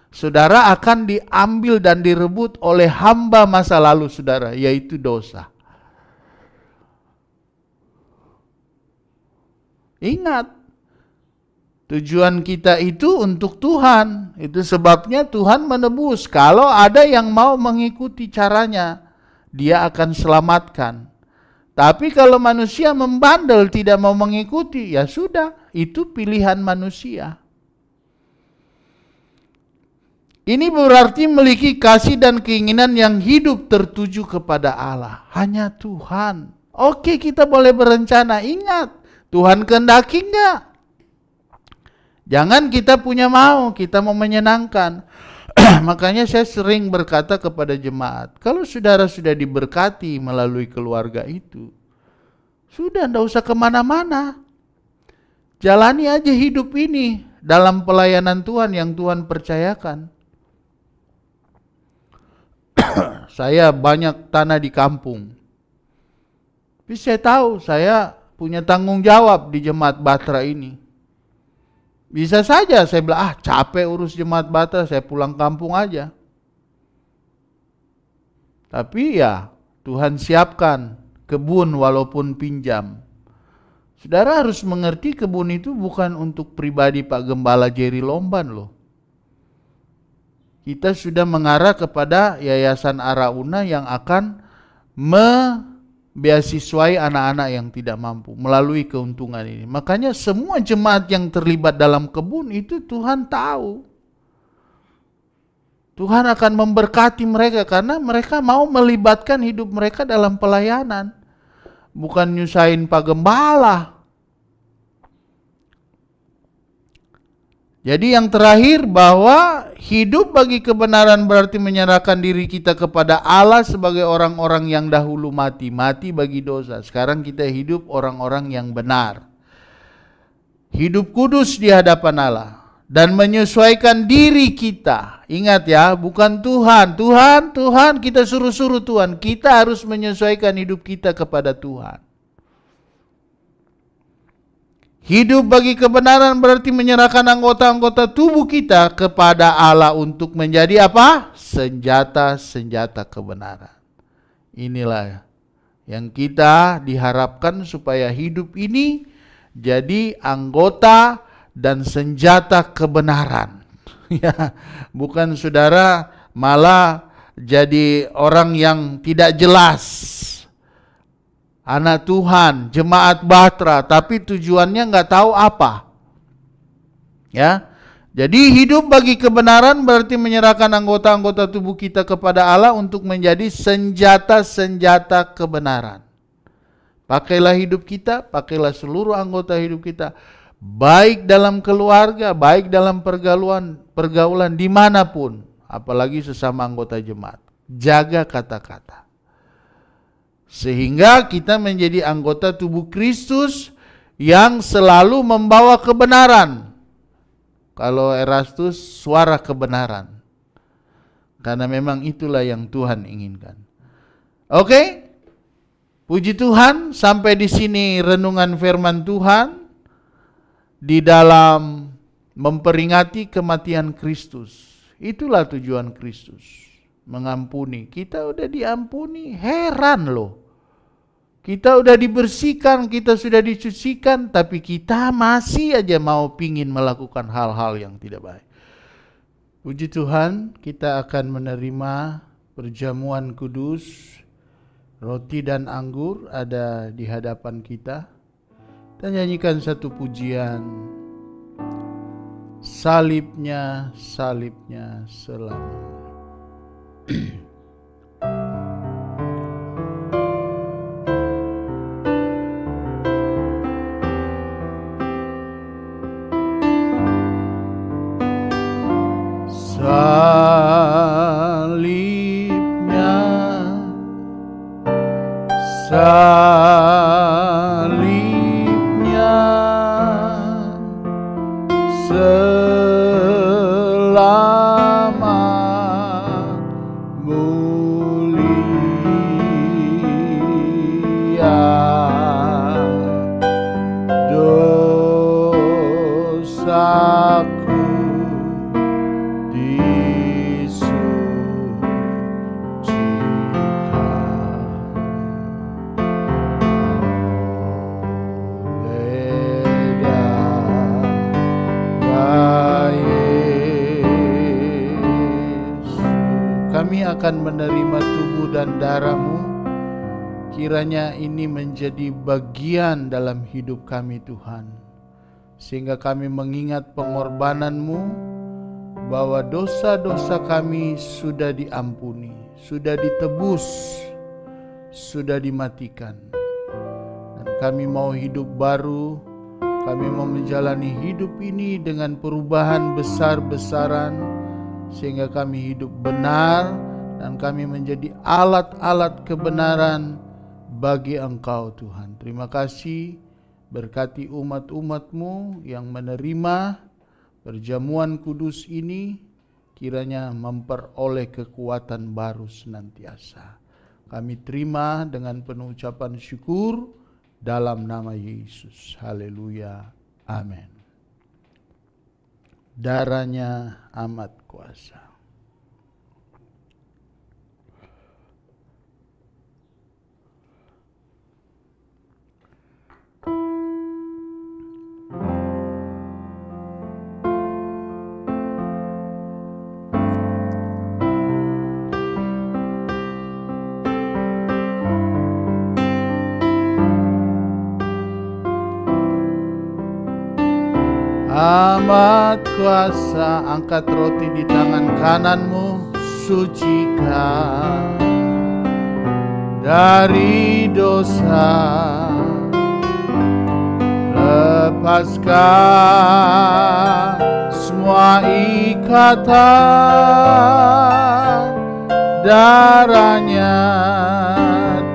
saudara akan diambil dan direbut oleh hamba masa lalu saudara, yaitu dosa. Ingat, tujuan kita itu untuk Tuhan. Itu sebabnya Tuhan menebus. Kalau ada yang mau mengikuti caranya, dia akan selamatkan. Tapi kalau manusia membandel tidak mau mengikuti, ya sudah, itu pilihan manusia. Ini berarti memiliki kasih dan keinginan yang hidup tertuju kepada Allah. Hanya Tuhan. Oke, kita boleh berencana. Ingat, Tuhan kehendaki enggak? Jangan kita punya kita mau menyenangkan. Makanya saya sering berkata kepada jemaat, kalau saudara sudah diberkati melalui keluarga itu, sudah tidak usah kemana-mana. Jalani aja hidup ini dalam pelayanan Tuhan yang Tuhan percayakan. Saya banyak tanah di kampung. Tapi saya tahu saya punya tanggung jawab di jemaat Batra ini. Bisa saja saya bilang, capek urus jemaat Batra, saya pulang kampung aja. Tapi ya, Tuhan siapkan kebun walaupun pinjam. Saudara harus mengerti kebun itu bukan untuk pribadi Pak Gembala Jerry Lomban loh. Kita sudah mengarah kepada Yayasan Arauna yang akan beasiswai anak-anak yang tidak mampu melalui keuntungan ini. Makanya semua jemaat yang terlibat dalam kebun itu Tuhan tahu. Tuhan akan memberkati mereka karena mereka mau melibatkan hidup mereka dalam pelayanan. Bukan nyusahin Pak Gembala. Jadi yang terakhir bahwa hidup bagi kebenaran berarti menyerahkan diri kita kepada Allah sebagai orang-orang yang dahulu mati bagi dosa. Sekarang kita hidup orang-orang yang benar. Hidup kudus di hadapan Allah dan menyesuaikan diri kita. Ingat ya, bukan Tuhan. Tuhan kita suruh-suruh Tuhan. Kita harus menyesuaikan hidup kita kepada Tuhan. Hidup bagi kebenaran berarti menyerahkan anggota-anggota tubuh kita kepada Allah untuk menjadi apa? Senjata-senjata kebenaran. Inilah yang kita diharapkan supaya hidup ini jadi anggota dan senjata kebenaran. Ya, bukan saudara malah jadi orang yang tidak jelas. Anak Tuhan, jemaat Batra, tapi tujuannya nggak tahu apa. Ya, jadi hidup bagi kebenaran berarti menyerahkan anggota-anggota tubuh kita kepada Allah untuk menjadi senjata-senjata kebenaran. Pakailah hidup kita, pakailah seluruh anggota hidup kita, baik dalam keluarga, baik dalam pergaulan dimanapun, apalagi sesama anggota jemaat. Jaga kata-kata. Sehingga kita menjadi anggota tubuh Kristus yang selalu membawa kebenaran. Kalau Erastus, suara kebenaran. Karena memang itulah yang Tuhan inginkan. Oke? Puji Tuhan, sampai di sini renungan firman Tuhan di dalam memperingati kematian Kristus. Itulah tujuan Kristus, mengampuni. Kita udah diampuni, heran loh. Kita udah dibersihkan, kita sudah dicucikan, tapi kita masih aja mau pingin melakukan hal-hal yang tidak baik. Puji Tuhan, kita akan menerima perjamuan kudus. Roti dan anggur ada di hadapan kita. Kita nyanyikan satu pujian. salibnya, salibnya selamanya. Salibnya, salibnya selamat mulia, dosaku kami akan menerima tubuh dan darah-Mu. Kiranya ini menjadi bagian dalam hidup kami Tuhan, sehingga kami mengingat pengorbanan-Mu, bahwa dosa-dosa kami sudah diampuni, sudah ditebus, sudah dimatikan. Dan kami mau hidup baru, kami mau menjalani hidup ini dengan perubahan besar-besaran, sehingga kami hidup benar dan kami menjadi alat-alat kebenaran bagi Engkau Tuhan. Terima kasih, berkati umat-umat-Mu yang menerima perjamuan kudus ini, kiranya memperoleh kekuatan baru senantiasa. Kami terima dengan penuh ucapan syukur dalam nama Yesus. Haleluya. Amin. Darahnya amat kuasa. Amat kuasa, angkat roti di tangan kananmu, sucikan dari dosa, lepaskan semua ikatan, darahnya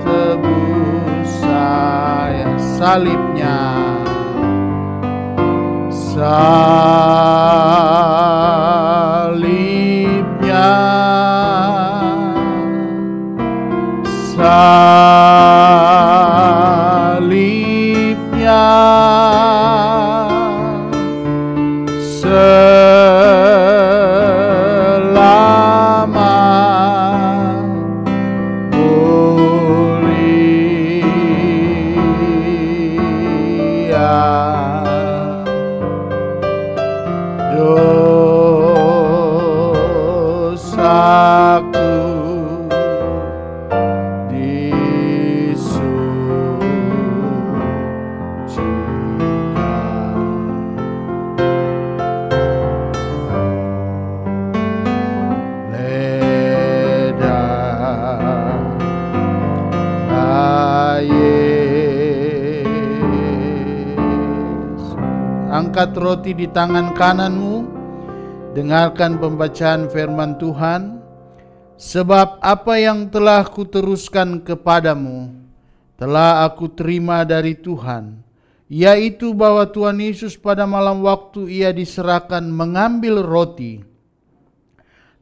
tebus saya, salibnya, salibnya, salibnya, selamat mulia, dosaku disucikan. Lidah Yesus. Angkat roti di tangan kananmu, dengarkan pembacaan firman Tuhan. Sebab apa yang telah kuteruskan kepadamu telah aku terima dari Tuhan, yaitu bahwa Tuhan Yesus pada malam waktu ia diserahkan mengambil roti,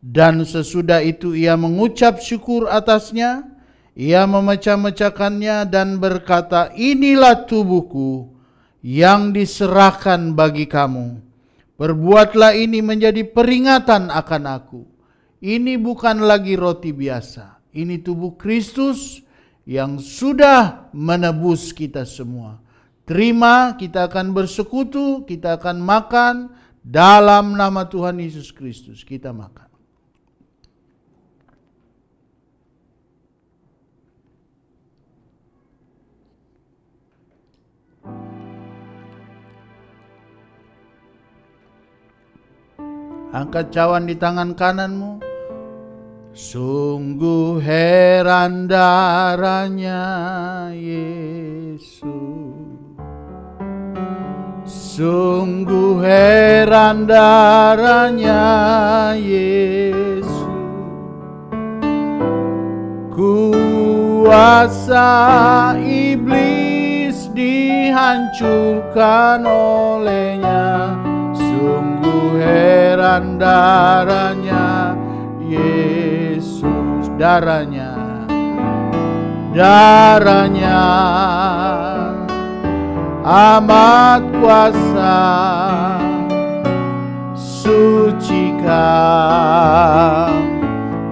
dan sesudah itu ia mengucap syukur atasnya, ia memecah-mecahkannya dan berkata, inilah tubuhku yang diserahkan bagi kamu. Perbuatlah ini menjadi peringatan akan aku. Ini bukan lagi roti biasa. Ini tubuh Kristus yang sudah menebus kita semua. Terima, kita akan bersekutu, kita akan makan dalam nama Tuhan Yesus Kristus. Kita makan. Angkat cawan di tangan kananmu. Sungguh heran darahnya Yesus. Sungguh heran darahnya Yesus. Kuasa iblis dihancurkan olehnya. Sungguh heran darahnya Yesus. Darahnya amat kuasa, sucikan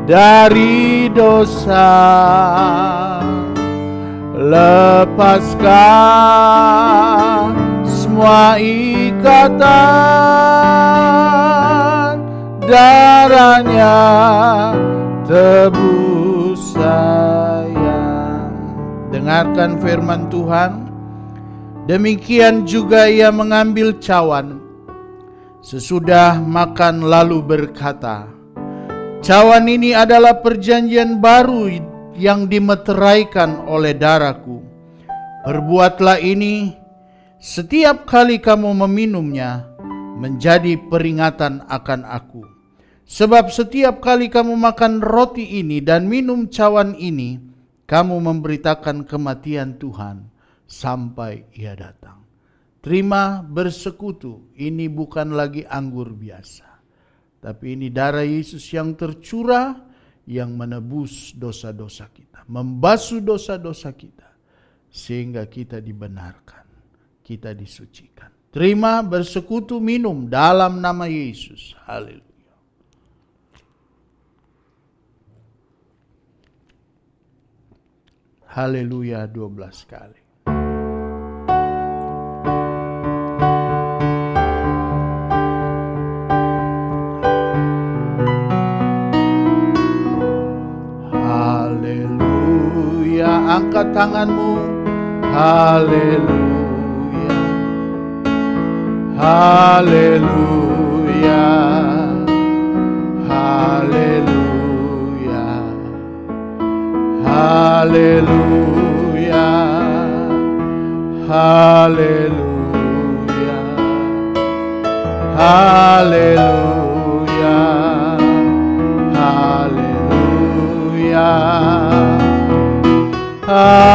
dari dosa, lepaskan semua ikatan, darahnya tebus sayang. Dengarkan firman Tuhan. Demikian juga ia mengambil cawan sesudah makan lalu berkata, cawan ini adalah perjanjian baru yang dimeteraikan oleh darahku. Perbuatlah ini setiap kali kamu meminumnya menjadi peringatan akan aku. Sebab setiap kali kamu makan roti ini dan minum cawan ini, kamu memberitakan kematian Tuhan sampai ia datang. Terima bersekutu, ini bukan lagi anggur biasa, tapi ini darah Yesus yang tercurah, yang menebus dosa-dosa kita, membasuh dosa-dosa kita, sehingga kita dibenarkan, kita disucikan. Terima bersekutu, minum dalam nama Yesus. Haleluya. Haleluya 12 kali. Angkat tanganmu. Haleluya. Haleluya. Haleluya. Haleluya. Haleluya. Haleluya. Haleluya. Haleluya. Haleluya.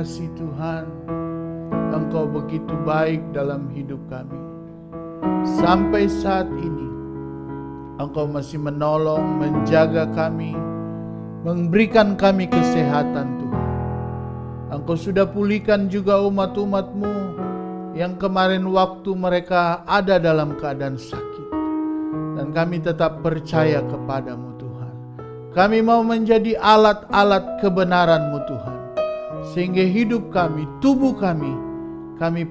kasih Tuhan, Engkau begitu baik dalam hidup kami. Sampai saat ini, Engkau masih menolong, menjaga kami, memberikan kami kesehatan Tuhan. Engkau sudah pulihkan juga umat-umat-Mu yang kemarin waktu mereka ada dalam keadaan sakit. Dan kami tetap percaya kepada-Mu Tuhan. Kami mau menjadi alat-alat kebenaran-Mu Tuhan. Sehingga hidup kami, tubuh kami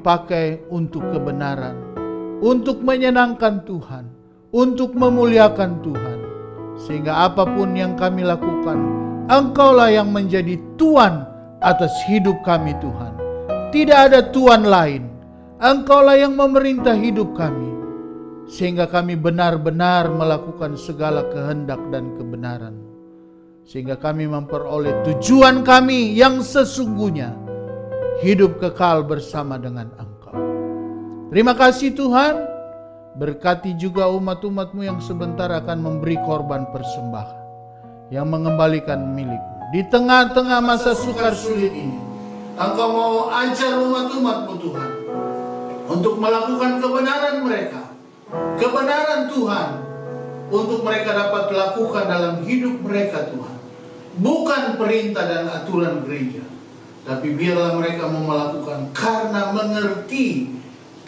pakai untuk kebenaran. Untuk menyenangkan Tuhan. Untuk memuliakan Tuhan. Sehingga apapun yang kami lakukan, Engkaulah yang menjadi Tuan atas hidup kami Tuhan. Tidak ada Tuan lain. Engkaulah yang memerintah hidup kami. Sehingga kami benar-benar melakukan segala kehendak dan kebenaran. Sehingga kami memperoleh tujuan kami yang sesungguhnya. Hidup kekal bersama dengan Engkau. Terima kasih Tuhan. Berkati juga umat-umat-Mu yang sebentar akan memberi korban persembahan, yang mengembalikan milik-Mu. Di tengah-tengah masa sukar sulit ini, Engkau mau ajar umat-umat-Mu Tuhan, untuk melakukan kebenaran mereka, kebenaran Tuhan, untuk mereka dapat lakukan dalam hidup mereka Tuhan. Bukan perintah dan aturan gereja, tapi biarlah mereka mau melakukan karena mengerti,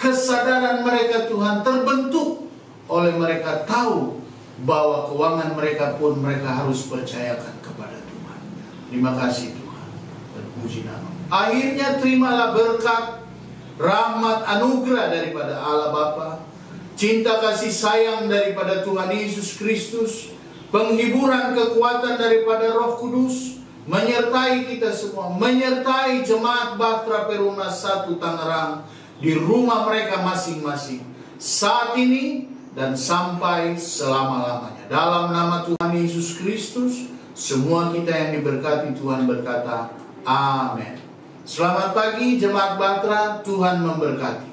kesadaran mereka Tuhan terbentuk oleh mereka tahu bahwa keuangan mereka pun mereka harus percayakan kepada Tuhan. Terima kasih Tuhan, terpuji nama. Akhirnya terimalah berkat, rahmat, anugerah daripada Allah Bapa, cinta kasih sayang daripada Tuhan Yesus Kristus, penghiburan kekuatan daripada Roh Kudus, menyertai kita semua, menyertai jemaat Bahtera Perumnas 1 Tangerang di rumah mereka masing-masing, saat ini dan sampai selama-lamanya. Dalam nama Tuhan Yesus Kristus, semua kita yang diberkati Tuhan berkata, amin. Selamat pagi jemaat Bahtera, Tuhan memberkati.